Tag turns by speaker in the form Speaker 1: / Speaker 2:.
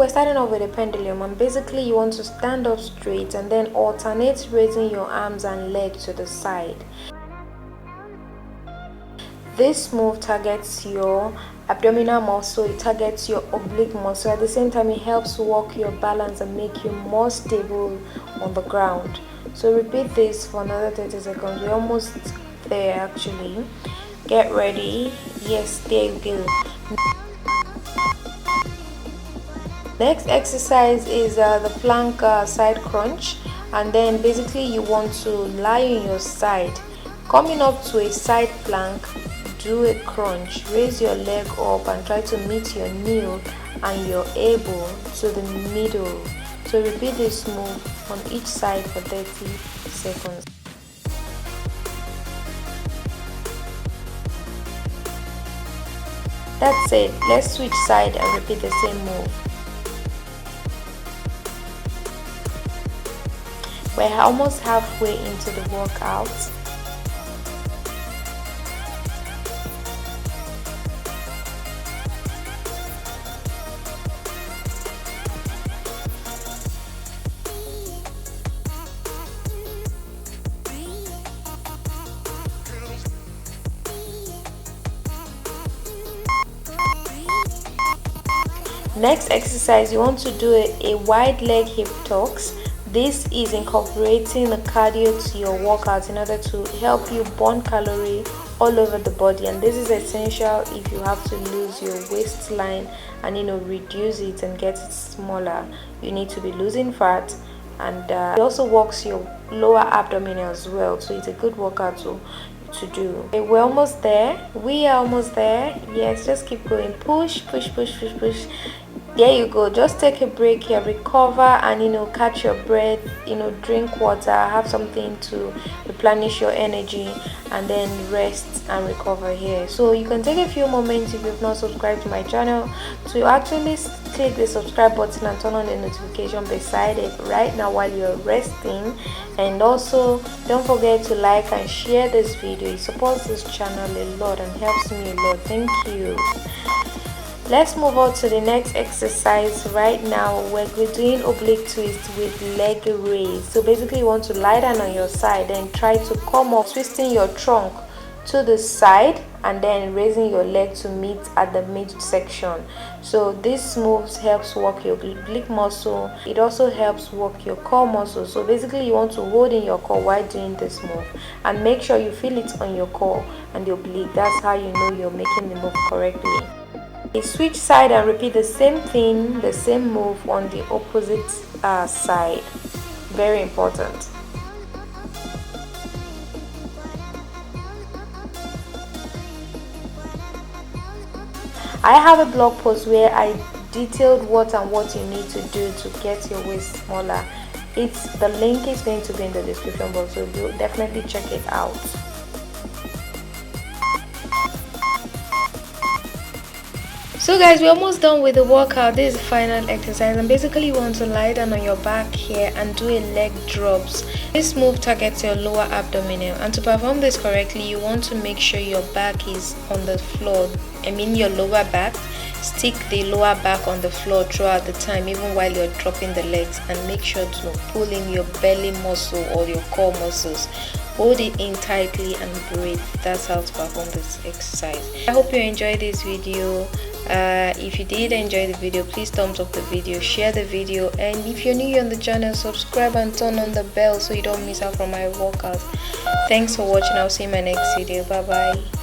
Speaker 1: we're starting off with a pendulum, and basically you want to stand up straight and then alternate raising your arms and legs to the side. This move targets your abdominal muscle, it targets your oblique muscle. At the same time, it helps work your balance and make you more stable on the ground. So repeat this for another 30 seconds. We're almost there actually. Get ready. Yes, there you go. Next exercise is the plank side crunch, and then basically you want to lie on your side. Coming up to a side plank, do a crunch. Raise your leg up and try to meet your knee and your elbow to the middle. So repeat this move on each side for 30 seconds. That's it. Let's switch side and repeat the same move. We're almost halfway into the workout. Next exercise, you want to do a wide leg hip tucks. This is incorporating the cardio to your workout in order to help you burn calorie all over the body, and this is essential if you have to lose your waistline and reduce it and get it smaller. You need to be losing fat, and it also works your lower abdomen as well, so it's a good workout to do. Okay, we're almost there. We are almost there. Yes, just keep going. Push, push, push, push, push. There you go. Just take a break here, recover, and catch your breath, drink water, have something to replenish your energy, and then rest and recover here. So you can take a few moments, if you've not subscribed to my channel, to actually click the subscribe button and turn on the notification beside it right now while you're resting. And also don't forget to like and share this video. It supports this channel a lot and helps me a lot. Thank you. Let's move on to the next exercise. Right now we're doing oblique twist with leg raise. So basically you want to lie down on your side and try to come up, twisting your trunk to the side and then raising your leg to meet at the midsection. So this moves helps work your oblique muscle. It also helps work your core muscle. So basically you want to hold in your core while doing this move and make sure you feel it on your core and the oblique. That's how you know you're making the move correctly. Switch side and repeat the same thing, the same move on the opposite side. Very important. I have a blog post where I detailed what you need to do to get your waist smaller. The link is going to be in the description box, so do definitely check it out. So guys, we're almost done with the workout. This is the final exercise, and basically you want to lie down on your back here and do a leg drops. This move targets your lower abdomen, and to perform this correctly you want to make sure your back is on the floor. I mean your lower back. Stick the lower back on the floor throughout the time, even while you're dropping the legs, and make sure to pull in your belly muscle or your core muscles. Hold it in tightly and breathe. That's how to perform this exercise. I hope you enjoyed this video. If you did enjoy the video, please thumbs up the video, share the video, and if you're new on the channel, subscribe and turn on the bell so you don't miss out from my workouts. Thanks for watching. I'll see you in my next video. Bye bye.